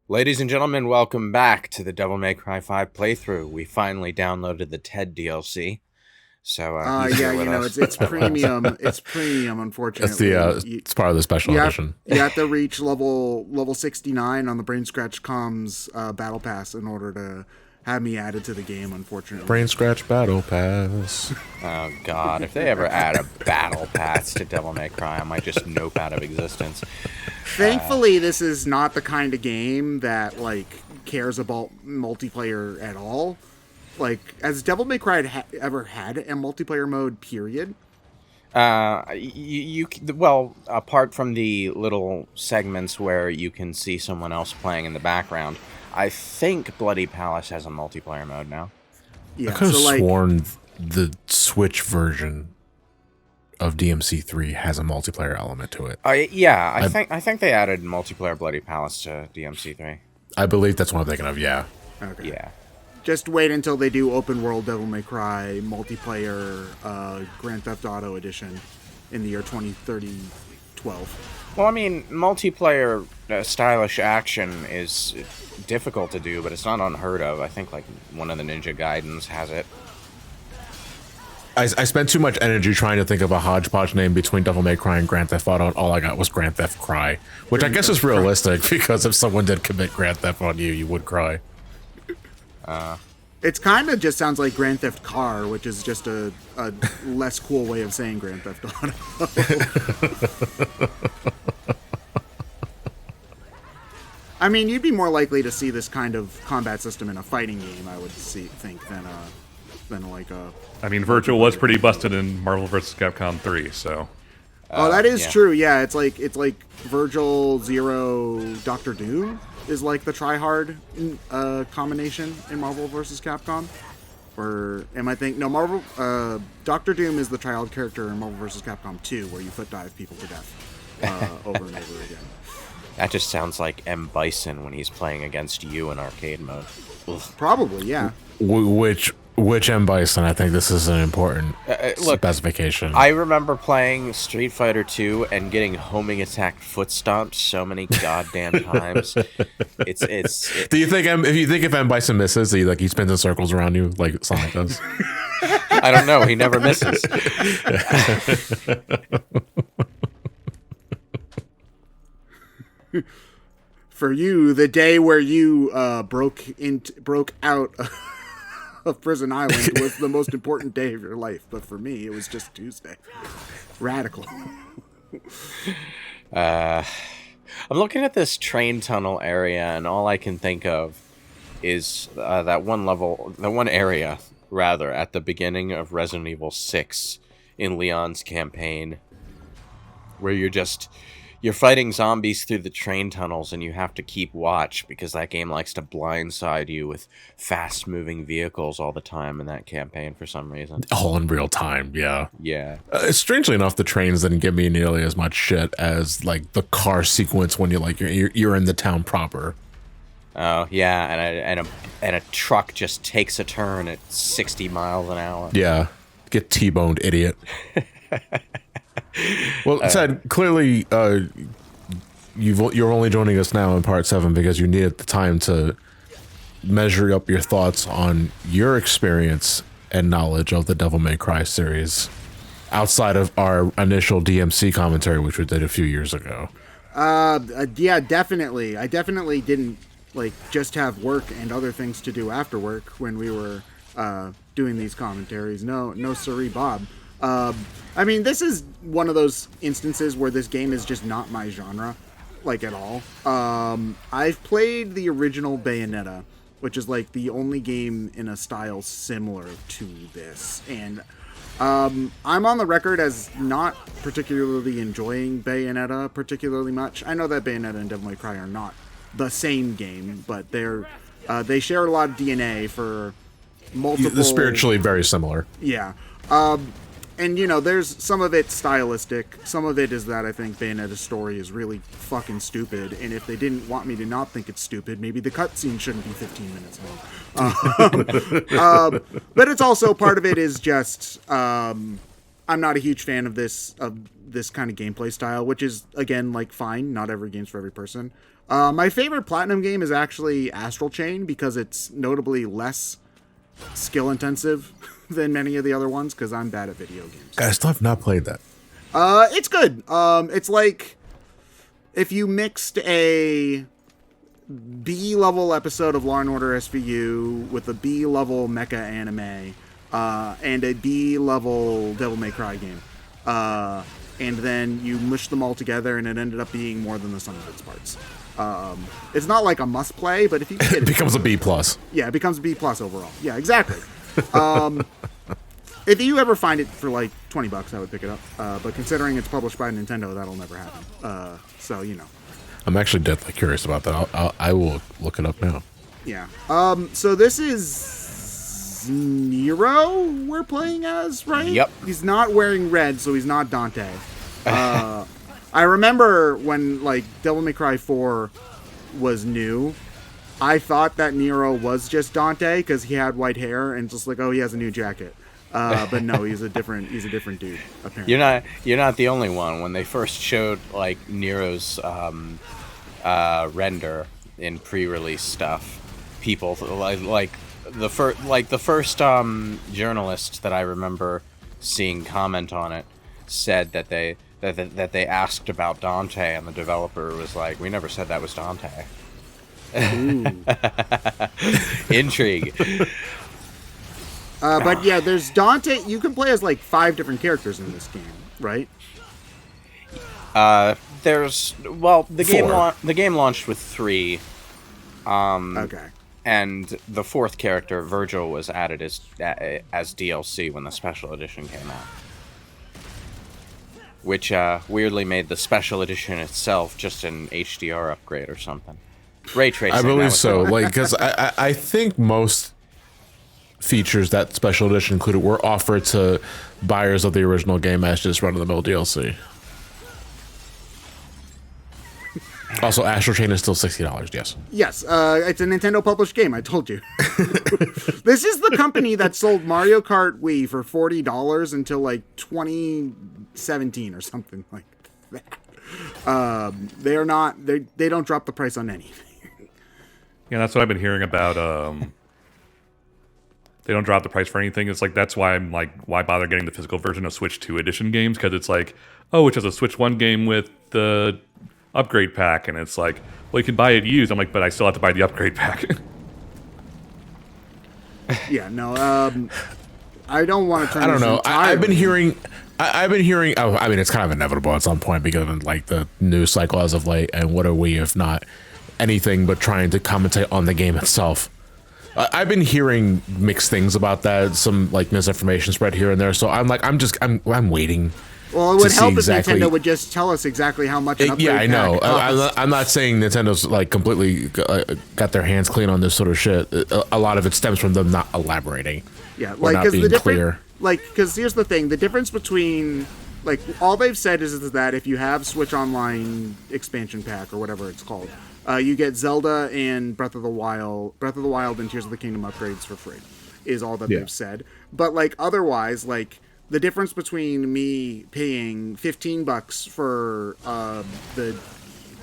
Ladies and gentlemen, welcome back to the Devil May Cry 5 playthrough. We finally downloaded the Ted DLC, so he's Yeah, here with us. it's premium. It's premium. That's Unfortunately, the it's part of the special edition. You have to reach level 69 on the BrainScratch comms battle pass in order to have me added to the game. Unfortunately, BrainScratch battle pass. Oh god, if they ever add a battle pass to Devil May Cry, I might just nope out of existence. Thankfully, this is not the kind of game that cares about multiplayer at all. Has Devil May Cry ever had a multiplayer mode? Period. Well, apart from the little segments where you can see someone else playing in the background, I think Bloody Palace has a multiplayer mode now. Yeah, I could have sworn the Switch version of DMC3 has a multiplayer element to it. I think they added multiplayer Bloody Palace to DMC3. I believe that's what I'm thinking of. Yeah. Okay. Yeah. Just wait until they do open world Devil May Cry multiplayer Grand Theft Auto edition in the year 2012. Well, I mean, multiplayer stylish action is difficult to do, but it's not unheard of. I think one of the Ninja Gaidens has it. I spent too much energy trying to think of a hodgepodge name between Devil May Cry and Grand Theft Auto, and all I got was Grand Theft Cry, which I guess is realistic because if someone did commit Grand Theft on you, you would cry. It's kind of just sounds like Grand Theft Car, which is just a less cool way of saying Grand Theft Auto. I mean, you'd be more likely to see this kind of combat system in a fighting game, I would think, than like a... I mean, Virgil was pretty busted in Marvel vs. Capcom 3, so... Oh, that is true, yeah. It's like Virgil, Zero, Doctor Doom is like the try-hard combination in Marvel vs. Capcom. Or am I thinking... No, Doctor Doom is the child character in Marvel vs. Capcom 2, where you foot dive people to death over and over again. That just sounds like M. Bison when he's playing against you in arcade mode. Ugh. Probably, yeah. Which M. Bison? I think this is an important specification. I remember playing Street Fighter 2 and getting homing attacked foot stomped so many goddamn times. Do you think if M. Bison misses, he spins in circles around you like Sonic does? I don't know. He never misses. For you, the day where you broke out of Prison Island was the most important day of your life, but for me, it was just Tuesday. Radical. I'm looking at this train tunnel area, and all I can think of is that one area, rather, at the beginning of Resident Evil 6 in Leon's campaign, where you're fighting zombies through the train tunnels, and you have to keep watch because that game likes to blindside you with fast-moving vehicles all the time in that campaign for some reason. All in real time, yeah. Yeah. Strangely enough, the trains didn't give me nearly as much shit as the car sequence when you're in the town proper. Oh yeah, and a truck just takes a turn at 60 miles an hour. Yeah, get T-boned, idiot. Well, Ted, clearly you're only joining us now in part 7 because you needed the time to measure up your thoughts on your experience and knowledge of the Devil May Cry series outside of our initial DMC commentary, which we did a few years ago. Yeah, definitely. I definitely didn't just have work and other things to do after work when we were doing these commentaries. No siree, Bob. I mean, this is one of those instances where this game is just not my genre, at all. I've played the original Bayonetta, which is the only game in a style similar to this, and I'm on the record as not particularly enjoying Bayonetta particularly much. I know that Bayonetta and Devil May Cry are not the same game, but they share a lot of DNA for multiple... They're spiritually very similar. Yeah. And, there's some of it stylistic. Some of it is that I think Bayonetta's story is really fucking stupid. And if they didn't want me to not think it's stupid, maybe the cutscene shouldn't be 15 minutes long. But it's also, part of it is just, I'm not a huge fan of this kind of gameplay style, which is, again, fine. Not every game's for every person. My favorite Platinum game is actually Astral Chain because it's notably less skill intensive than many of the other ones because I'm bad at video games. I still have not played that. It's good. It's like if you mixed a B-level episode of Law & Order SVU with a B-level mecha anime and a B-level Devil May Cry game. And then you mush them all together and it ended up being more than the sum of its parts. It's not like a must-play, but if you can get It becomes a B+. Yeah, it becomes a B+ overall. Yeah, exactly. If you ever find it for like $20, I would pick it up. But considering it's published by Nintendo, that'll never happen. So, you know. I'm actually deadly curious about that. I will look it up now. Yeah. So this is Nero we're playing as, right? Yep. He's not wearing red, so he's not Dante. I remember when, like, Devil May Cry 4 was new, I thought that Nero was just Dante because he had white hair and just like, oh, he has a new jacket. But no, he's a different dude, apparently. You're not the only one. When they first showed like Nero's render in pre-release stuff, people like the first journalist that I remember seeing comment on it said that they asked about Dante and the developer was like, we never said that was Dante. Intrigue. But yeah, there's Dante. You can play as like 5 different characters in this game, right? The game launched with 3. Okay. And the 4th character, Virgil, was added as DLC when the special edition came out. Which weirdly made the special edition itself just an HDR upgrade or something. Ray tracing. I believe so. Like, because I think most features that special edition included were offered to buyers of the original game as just run-of-the-mill DLC. Also, Astral Chain is still $60, yes. Yes, it's a Nintendo published game, I told you. This is the company that sold Mario Kart Wii for $40 until like 2017 or something like that. They don't drop the price on anything. Yeah, that's what I've been hearing about. They don't drop the price for anything. It's like, that's why I'm like, why bother getting the physical version of Switch 2 edition games? Because it's like, oh, it's just a Switch 1 game with the upgrade pack. And it's like, well, you can buy it used. I'm like, but I still have to buy the upgrade pack. Yeah, no, I don't want to turn. I don't know. I've been hearing. Oh, I mean, it's kind of inevitable at some point because of like the news cycle as of late. And what are we if not anything but trying to commentate on the game itself? I've been hearing mixed things about that, some like misinformation spread here and there. So I'm like, I'm waiting. Well, it would help if Nintendo would just tell us exactly how much an upgrade I know. pack I'm not saying Nintendo's like completely got their hands clean on this sort of shit. A lot of it stems from them not elaborating. Yeah, or like not being clear. Like, because here's the thing: the difference between like all they've said is that if you have Switch Online expansion pack or whatever it's called, you get Zelda and Breath of the Wild and Tears of the Kingdom upgrades for free. Is all that they've said. But like otherwise, like the difference between me paying $15 for the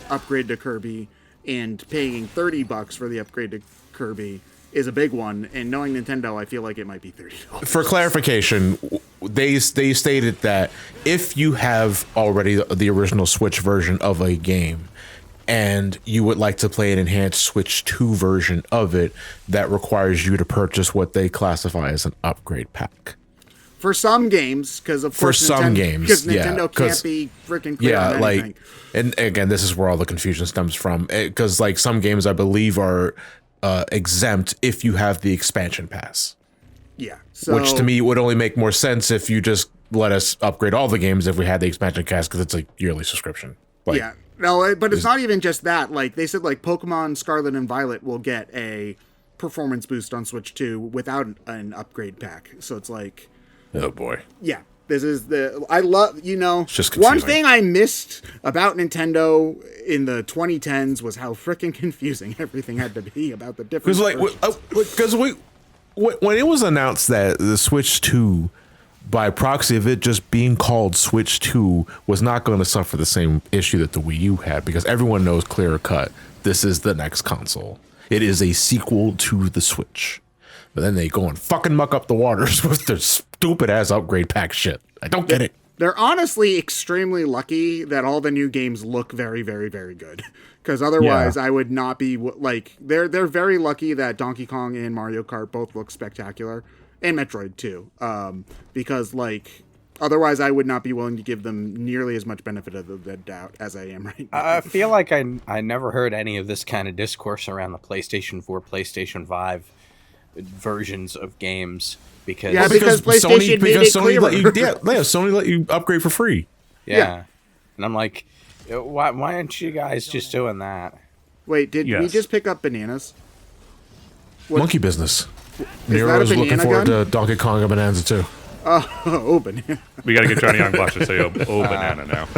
upgrade to Kirby and paying $30 for the upgrade to Kirby is a big one, and knowing Nintendo, I feel like it might be $30. For clarification, they stated that if you have already the original Switch version of a game and you would like to play an enhanced Switch 2 version of it, that requires you to purchase what they classify as an upgrade pack. For some games, because of course because Nintendo can't be freaking clear on anything. Like, and again, this is where all the confusion stems from, because like some games I believe are exempt if you have the expansion pass. Yeah, so, which to me would only make more sense if you just let us upgrade all the games if we had the expansion pass, because it's a yearly subscription. Like, yeah, no, but it's not even just that. Like they said, like Pokemon Scarlet and Violet will get a performance boost on Switch 2 without an upgrade pack. So it's like, oh boy, yeah. This is I love, it's just one thing I missed about Nintendo in the 2010s was how freaking confusing everything had to be about the different. Because when it was announced that the Switch 2, by proxy of it just being called Switch 2, was not going to suffer the same issue that the Wii U had, because everyone knows clear cut this is the next console. It is a sequel to the Switch. But then they go and fucking muck up the waters with their stupid ass upgrade pack shit. I don't get it. They're honestly extremely lucky that all the new games look very, very, very good. Because otherwise, I would not be like. They're very lucky that Donkey Kong and Mario Kart both look spectacular, and Metroid too. Because like, otherwise, I would not be willing to give them nearly as much benefit of the doubt as I am right now. I feel like I never heard any of this kind of discourse around the PlayStation 4, PlayStation 5 versions of games. Because PlayStation made it clearer. Sony let you upgrade for free. Yeah. And I'm like, why aren't you guys just doing that? Wait, did we just pick up bananas? Monkey business. Nero's looking forward to Donkey Kong and Bonanza too. Oh, banana. We got to get Johnny Young Bush to say, oh banana now.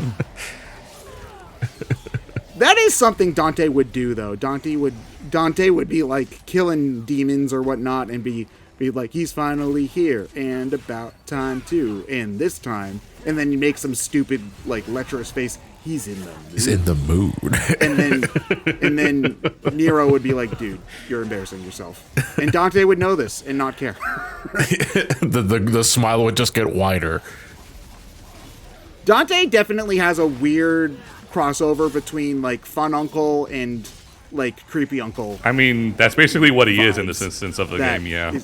That is something Dante would do, though. Dante would be like killing demons or whatnot and be like, he's finally here, and about time too, and this time, and then you make some stupid like lecherous face. He's in the mood. He's in the mood. and then Nero would be like, dude, you're embarrassing yourself. And Dante would know this and not care. the smile would just get wider. Dante definitely has a weird crossover between like fun uncle and like creepy uncle. I mean, that's basically what he is in this instance of the game, yeah.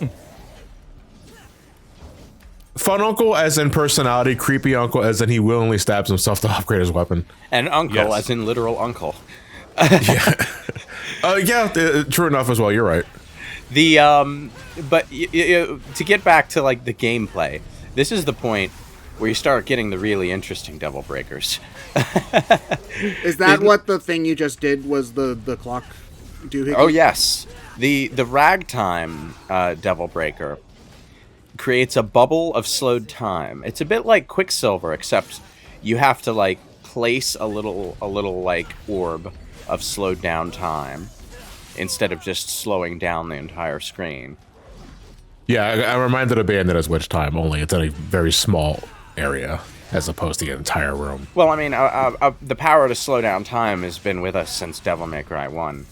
Fun uncle as in personality, creepy uncle as in he willingly stabs himself to upgrade his weapon. And uncle as in literal uncle. True enough as well, you're right. But to get back to like the gameplay, this is the point where you start getting the really interesting devil breakers. Is that what the thing you just did was the clock doohickey? Oh yes. The ragtime devil breaker creates a bubble of slowed time. It's a bit like Quicksilver, except you have to like place a little like orb of slowed down time instead of just slowing down the entire screen. Yeah, I'm reminded of Bayonetta's Witch Time, only it's in a very small area as opposed to the entire room. Well, I mean, the power to slow down time has been with us since Devil May Cry 1.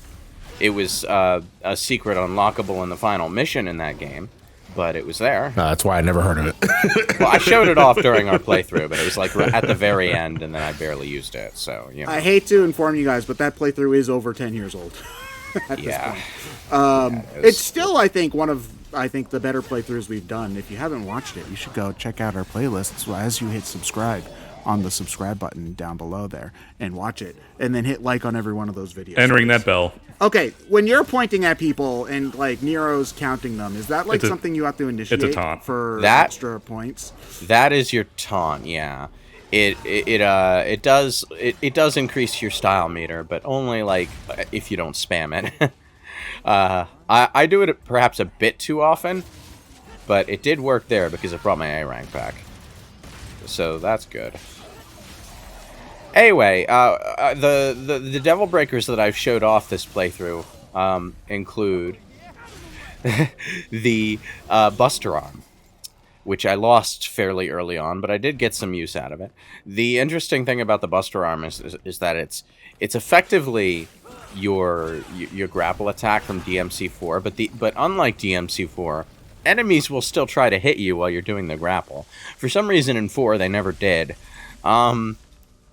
It was a secret unlockable in the final mission in that game, but it was there. That's why I never heard of it. Well, I showed it off during our playthrough, but it was like at the very end, and then I barely used it, so, you know. I hate to inform you guys, but that playthrough is over 10 years old at this point. It's still, I think, one of the better playthroughs we've done. If you haven't watched it, you should go check out our playlists as you hit subscribe on the subscribe button down below there and watch it, and then hit like on every one of those videos. And ring that bell. Okay, when you're pointing at people and like Nero's counting them, is that like something you have to initiate it's a taunt. For extra points? That is your taunt, yeah. It does increase your style meter, but only like if you don't spam it. I do it perhaps a bit too often, but it did work there because it brought my A rank back. So that's good. Anyway, the devil breakers that I've showed off this playthrough include the Buster Arm, which I lost fairly early on, but I did get some use out of it. The interesting thing about the Buster Arm is that it's effectively your grapple attack from DMC4, but unlike DMC4, enemies will still try to hit you while you're doing the grapple. For some reason in 4 they never did.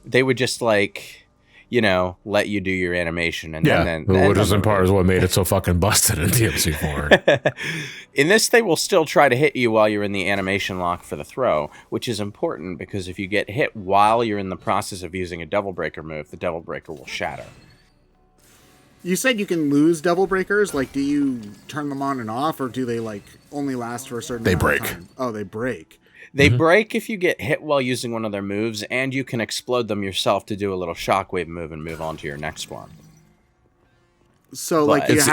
They would just like, you know, let you do your animation and then which is in part is what made it so fucking busted in DMC4. In this, they will still try to hit you while you're in the animation lock for the throw, which is important because if you get hit while you're in the process of using a Devil Breaker move, the Devil Breaker will shatter. You said you can lose Devil Breakers. Like, do you turn them on and off, or do they like only last for a certain amount of time? Oh, they break. They break if you get hit while using one of their moves, and you can explode them yourself to do a little shockwave move and move on to your next one. So, like, it's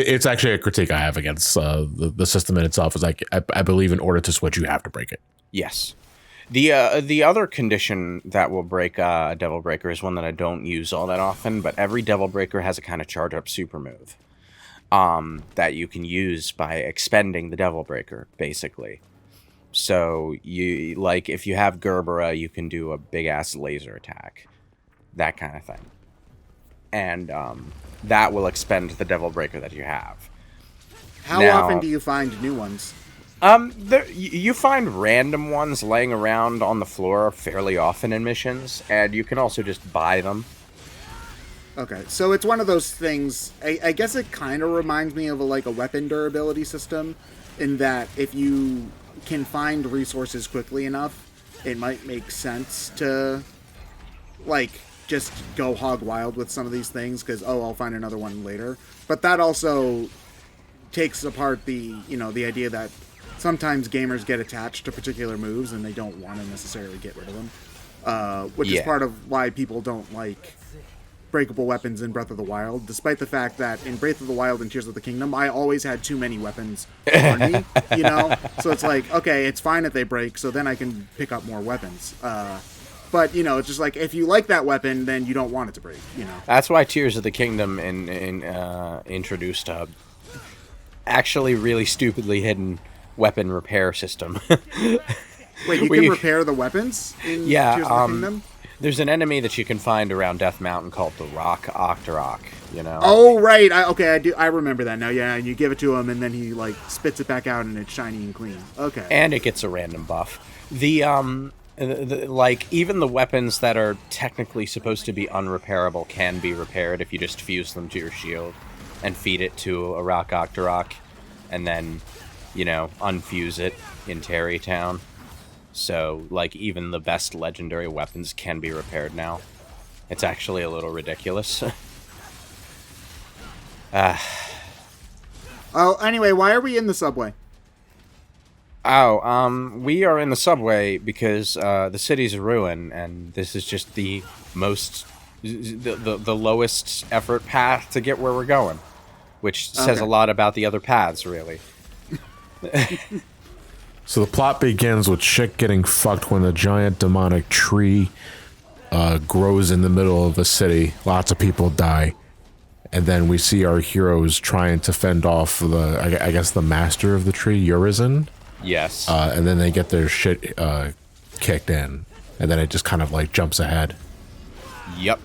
it's actually a critique I have against the system in itself. Is like I believe in order to switch, you have to break it. Yes. The other condition that will break a Devil Breaker is one that I don't use all that often, but every Devil Breaker has a kind of charge up super move that you can use by expending the Devil Breaker, basically. So you if you have Gerbera, you can do a big ass laser attack, that kind of thing. and that will expend the Devil Breaker that you have. How often do you find new ones? You find random ones laying around on the floor fairly often in missions, and you can also just buy them. Okay, so it's one of those things. I guess it kind of reminds me of a weapon durability system, in that if you can find resources quickly enough, it might make sense to just go hog wild with some of these things because I'll find another one later. But that also takes apart the idea that sometimes gamers get attached to particular moves and they don't want to necessarily get rid of them, which is part of why people don't like breakable weapons in Breath of the Wild, despite the fact that in Breath of the Wild and Tears of the Kingdom, I always had too many weapons on me, So it's like, okay, it's fine if they break, so then I can pick up more weapons. But, it's just like, if you like that weapon, then you don't want it to break, That's why Tears of the Kingdom introduced a actually really stupidly hidden weapon repair system. Wait, you can repair the weapons in Tears of the Kingdom? There's an enemy that you can find around Death Mountain called the Rock Octorok, Oh, right. I remember that now. Yeah, and you give it to him, and then he, spits it back out, and it's shiny and clean. Okay. And it gets a random buff. Even the weapons that are technically supposed to be unrepairable can be repaired if you just fuse them to your shield and feed it to a Rock Octorok, and then, unfuse it in Tarrytown. So, even the best legendary weapons can be repaired now. It's actually a little ridiculous. Anyway, why are we in the subway? We are in the subway because the city's a ruin, and this is just the lowest effort path to get where we're going, which says a lot about the other paths, really. So the plot begins with shit getting fucked when a giant demonic tree grows in the middle of a city. Lots of people die. And then we see our heroes trying to fend off the master of the tree, Urizen. Yes. And then they get their shit kicked in. And then it just kind of jumps ahead. Yep.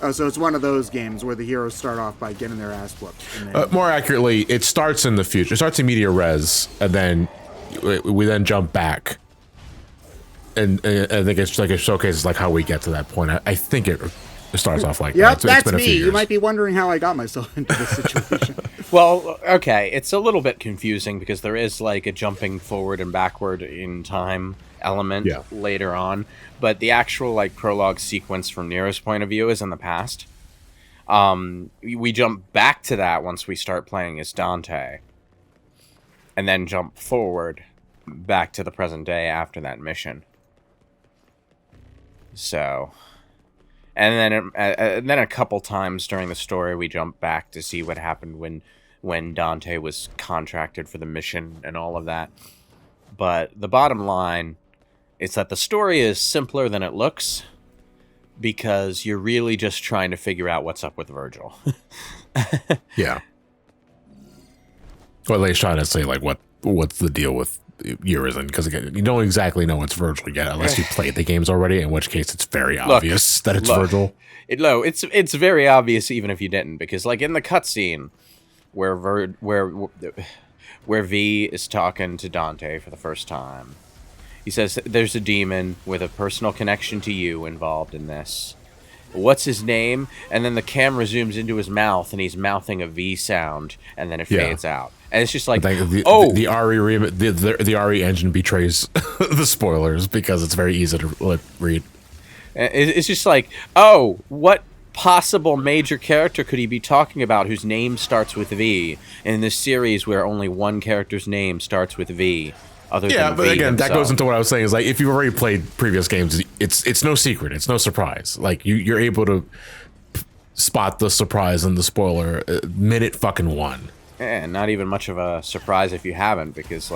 Oh, so it's one of those games where the heroes start off by getting their ass whooped. More accurately, it starts in the future. It starts in media res, and then we then jump back. And I think it's it showcases how we get to that point. I think it starts off like that. That's me. You might be wondering how I got myself into this situation. Well, okay, it's a little bit confusing because there is a jumping forward and backward in time element later on, but the actual prologue sequence from Nero's point of view is in the past. We jump back to that once we start playing as Dante, and then jump forward back to the present day after that mission. So, and then a couple times during the story we jump back to see what happened when Dante was contracted for the mission and all of that. But the bottom line is that the story is simpler than it looks because you're really just trying to figure out what's up with Virgil. Yeah. Or at least trying to say what's the deal with Urizen, because again, you don't exactly know it's Virgil yet unless you played the games already, in which case it's very obvious that it's Virgil. It's very obvious even if you didn't, because in the cutscene where V is talking to Dante for the first time, he says there's a demon with a personal connection to you involved in this. What's his name? And then the camera zooms into his mouth, and he's mouthing a V sound, and then it fades out. And it's just the RE engine betrays the spoilers because it's very easy to read. It's just what possible major character could he be talking about whose name starts with V in this series where only one character's name starts with V? But again, himself. That goes into what I was saying. Is if you've already played previous games, it's no secret, it's no surprise. You're able to spot the surprise and the spoiler minute fucking one. And not even much of a surprise if you haven't, because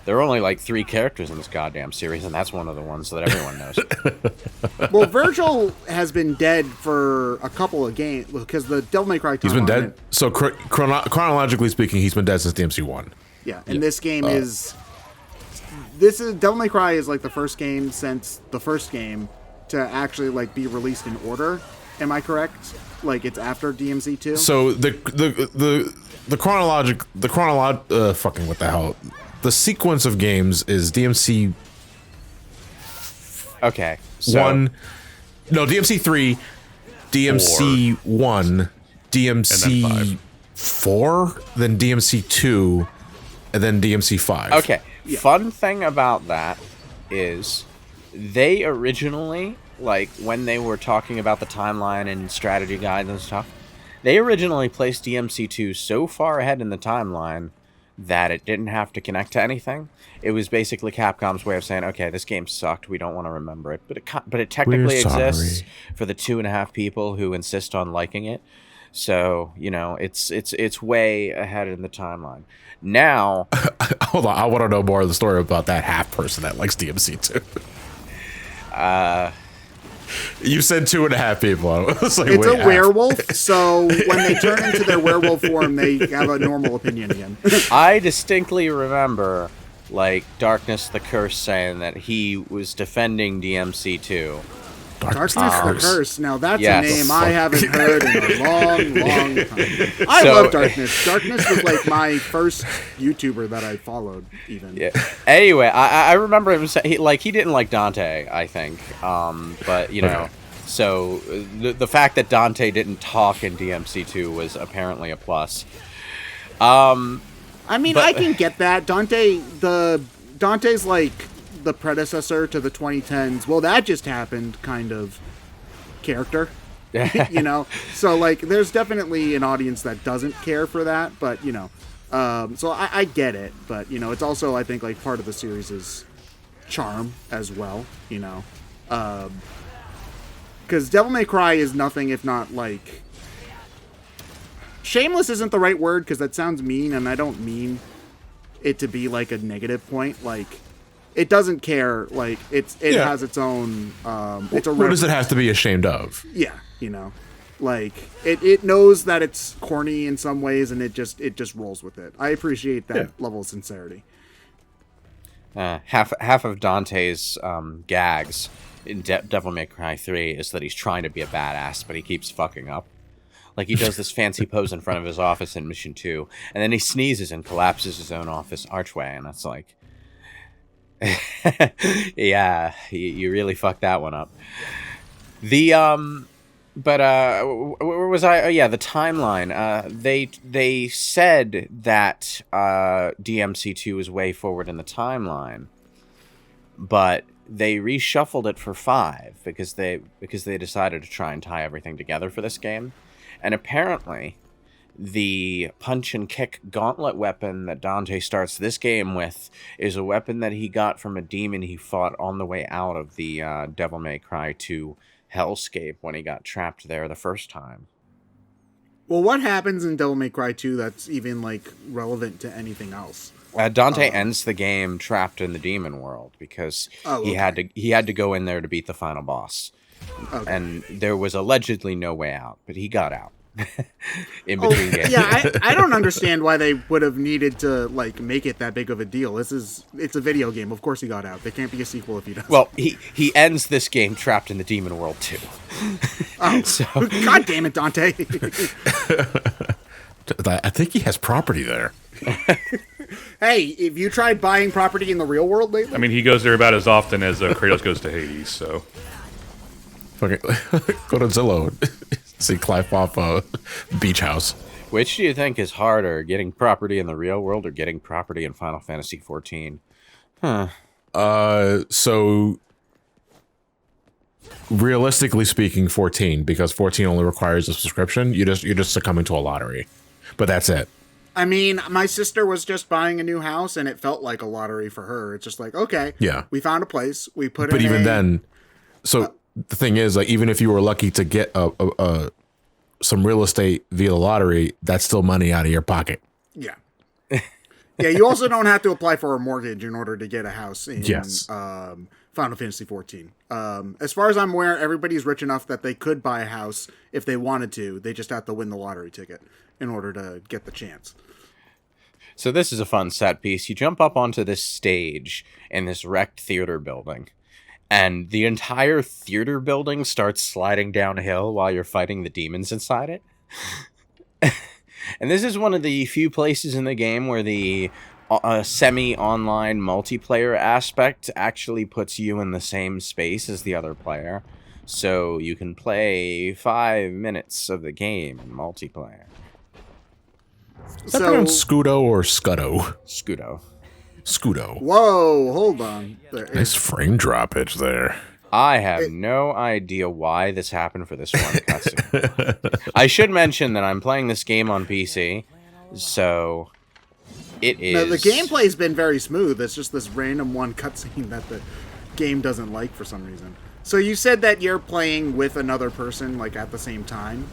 there are only 3 characters in this goddamn series, and that's one of the ones that everyone knows. Well, Virgil has been dead for a couple of games because the Devil May Cry. He's been dead. So chronologically speaking, he's been dead since DMC1. Yeah, and this game is. This is Devil May Cry is the first game since the first game to actually be released in order, Am I correct? Like it's after DMC2? So fucking what the hell? The sequence of games is DMC Okay. So 1, no, DMC 3, DMC 1, DMC 4, then DMC 2, and then DMC 5. Okay. Fun thing about that is they originally, like when they were talking about the timeline and strategy guides and stuff, they originally placed DMC2 so far ahead in the timeline that it didn't have to connect to anything. It was basically Capcom's way of saying, okay, this game sucked, we don't want to remember it, but it technically exists for the 2.5 people who insist on liking it. So, you know, it's way ahead in the timeline. Now, hold on, I want to know more of the story about that half person that likes DMC2. You said 2.5 people. I was like, it's a half. werewolf, so when they turn into their werewolf form, they have a normal opinion again. I distinctly remember, like, Darkness the Curse saying that he was defending DMC2. Darkness the Curse. Now that's Yes. a name I haven't heard in a long time. I love Darkness. Darkness was like my first YouTuber that I followed, even. Yeah. Anyway, I remember him saying he didn't like Dante, I think. But you know, so the fact that Dante didn't talk in DMC2 was apparently a plus. I mean, I can get that. Dante's like the predecessor to the 2010s. Well, that just happened kind of character. You know? So like there's definitely an audience that doesn't care for that, but you know. So I get it, but you know, it's also I think like part of the series' charm as well, you know. Cuz Devil May Cry is nothing if not like shameless isn't the right word because that sounds mean, and I don't mean it to be like a negative point. Like it doesn't care. Like it has its own. It's a. What does it have to be ashamed of? Yeah, you know, like it knows that it's corny in some ways, and it just rolls with it. I appreciate that level of sincerity. Half of Dante's gags in Devil May Cry 3 is that he's trying to be a badass, but he keeps fucking up. Like he does this fancy pose in front of his office in Mission 2, and then he sneezes and collapses his own office archway, and that's like, yeah, you really fucked that one up. But where was I? Oh, yeah, the timeline. They said that DMC2 was way forward in the timeline, but they reshuffled it for 5 because they decided to try and tie everything together for this game. And apparently, the punch and kick gauntlet weapon that Dante starts this game with is a weapon that he got from a demon he fought on the way out of the Devil May Cry 2 hellscape when he got trapped there the first time. Well, what happens in Devil May Cry 2 that's even like relevant to anything else? Dante ends the game trapped in the demon world because he had to go in there to beat the final boss. Okay. And there was allegedly no way out, but he got out in between games. Yeah, I don't understand why they would have needed to like make it that big of a deal. It's a video game. Of course he got out. There can't be a sequel if he doesn't. Well, he ends this game trapped in the demon world too. Oh, so God damn it, Dante! I think he has property there. Hey, have you tried buying property in the real world lately? I mean, he goes there about as often as Kratos goes to Hades, so. Okay, go to Zillow. See Clive off beach house. Which do you think is harder, getting property in the real world or getting property in Final Fantasy XIV? So realistically speaking, 14, because 14 only requires a subscription. You're just succumbing to a lottery, but that's it. I mean, my sister was just buying a new house, and it felt like a lottery for her. It's just like, okay, yeah, we found a place, we put. But even then, so the thing is, like, even if you were lucky to get some real estate via the lottery, that's still money out of your pocket. Yeah. Yeah, you also don't have to apply for a mortgage in order to get a house in Final Fantasy XIV. As far as I'm aware, everybody's rich enough that they could buy a house if they wanted to. They just have to win the lottery ticket in order to get the chance. So this is a fun set piece. You jump up onto this stage in this wrecked theater building, and the entire theater building starts sliding downhill while you're fighting the demons inside it. And this is one of the few places in the game where the semi-online multiplayer aspect actually puts you in the same space as the other player. So you can play 5 minutes of the game in multiplayer. Is that pronounced Scudo or Scuddo? Scudo. Scudo. Whoa, hold on. Nice frame droppage there. I have no idea why this happened for this one cutscene. I should mention that I'm playing this game on PC, so it is... No, the gameplay's been very smooth. It's just this random one cutscene that the game doesn't like for some reason. So you said that you're playing with another person, like, at the same time,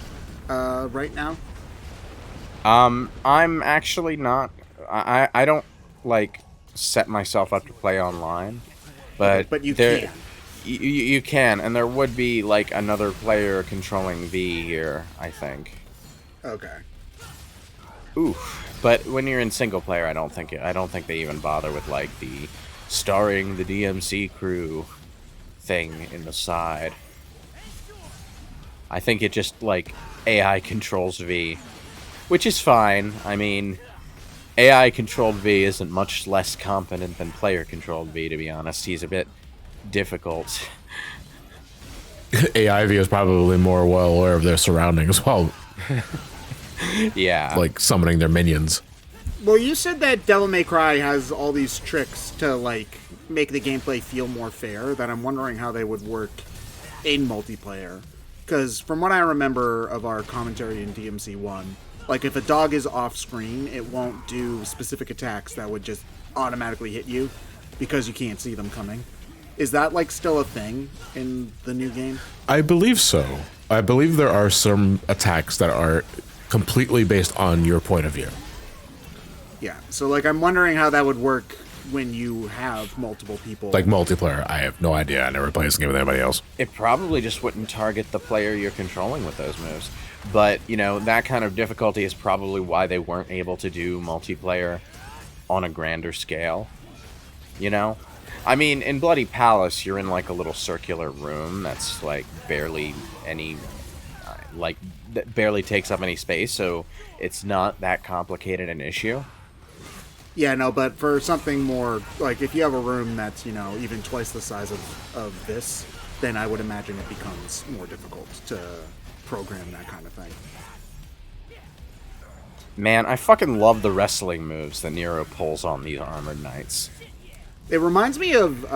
right now? I'm actually not... I don't, like, set myself up to play online, but you can. You can, and there would be, like, another player controlling V here, I think. Okay. Oof. But when you're in single player, I don't think they even bother with, like, the starring the DMC crew thing in the side. I think it just, like, AI controls V, which is fine. I mean, AI controlled V isn't much less competent than player controlled V, to be honest. He's a bit difficult. AIV is probably more well aware of their surroundings while Yeah. like summoning their minions. Well, you said that Devil May Cry has all these tricks to, like, make the gameplay feel more fair, that I'm wondering how they would work in multiplayer. Because from what I remember of our commentary in DMC1, like, if a dog is off-screen, it won't do specific attacks that would just automatically hit you because you can't see them coming. Is that, like, still a thing in the new game? I believe so. I believe there are some attacks that are completely based on your point of view. Yeah, so, like, I'm wondering how that would work when you have multiple people. Like multiplayer, I have no idea. I never played this game with anybody else. It probably just wouldn't target the player you're controlling with those moves. But, you know, that kind of difficulty is probably why they weren't able to do multiplayer on a grander scale. You know? I mean, in Bloody Palace, you're in, like, a little circular room that's, like, barely any... like, that barely takes up any space, so it's not that complicated an issue. Yeah, no, but for something more, like, if you have a room that's, you know, even twice the size of this, then I would imagine it becomes more difficult to program that kind of thing. Man, I fucking love the wrestling moves that Nero pulls on these armored knights. It reminds me of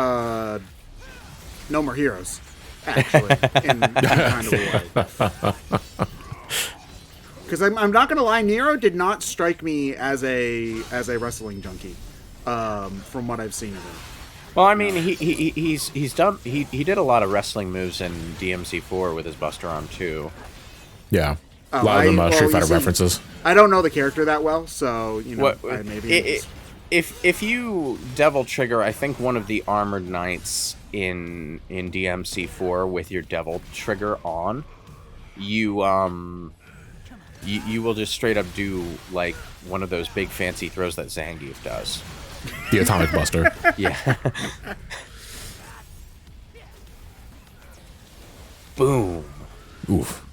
No More Heroes, actually, in kind of a way. Because I'm not gonna lie, Nero did not strike me as a wrestling junkie, from what I've seen of him. Well, I mean, he did a lot of wrestling moves in DMC4 with his Buster Arm too. Yeah, a lot of them Street Fighter see, references. I don't know the character that well, so you know, If you devil trigger, I think one of the armored knights in DMC4 with your devil trigger on, you will just straight up do like one of those big fancy throws that Zangief does. The Atomic Buster. Yeah. Boom. Oof.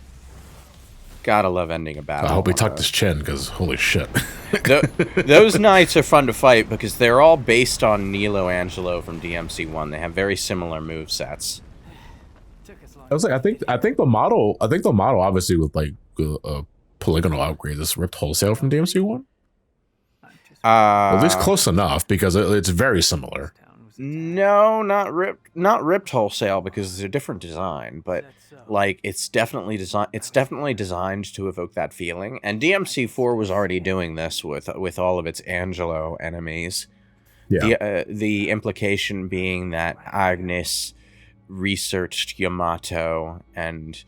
Gotta love ending a battle. I hope he tucked his chin, because holy shit. Those knights are fun to fight because they're all based on Nilo Angelo from DMC1. They have very similar move sets. I was like, I think the model obviously with like polygonal upgrades is ripped wholesale from DMC1. At least close enough, because it's very similar. No, not ripped wholesale, because it's a different design, but like it's definitely designed to evoke that feeling. And DMC4 was already doing this with all of its Angelo enemies. Yeah. The implication being that Agnes researched Yamato and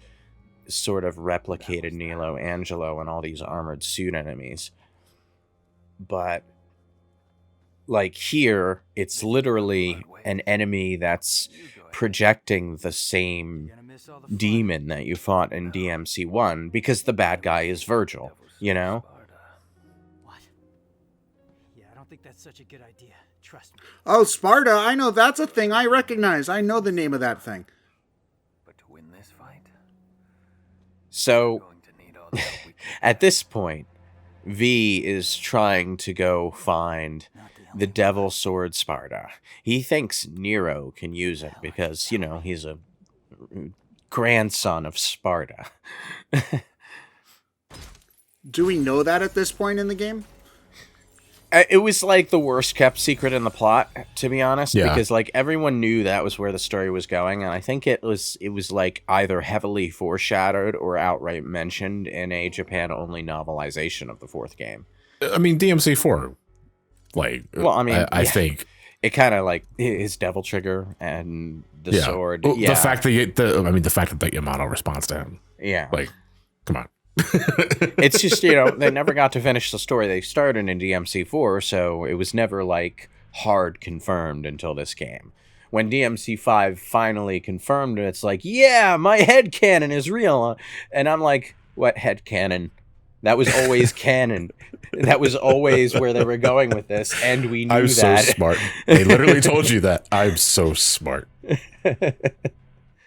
sort of replicated Nilo Angelo and all these armored suit enemies. But like here, it's literally an enemy that's projecting the same demon that you fought in DMC1, because the bad guy is Virgil, you know? think that's such a good idea. Trust me. Oh, Sparda, I know that's a thing I recognize. I know the name of that thing. But to win this fight, So, we're going to need all the help we can. at this point, V is trying to go find the Devil Sword Sparda. He thinks Nero can use it because, you know, he's a grandson of Sparda. Do we know that at this point in the game? It was like the worst kept secret in the plot, to be honest, Yeah. because like everyone knew that was where the story was going, and I think it was like either heavily foreshadowed or outright mentioned in a Japan only novelization of the fourth game. I mean, DMC4. Like, Well, I mean, I yeah. think It kind of like his devil trigger and the sword. Well, Yeah, the fact that the fact that the Yamato responds to him, yeah. like, come on. It's just, you know, they never got to finish the story they started in DMC4, so it was never like hard confirmed until this game. When DMC5 finally confirmed it, it's like, yeah, my headcanon is real. And I'm like, what headcanon? That was always canon. That was always where they were going with this, and we knew I'm that. so smart. They literally told you that. I'm so smart.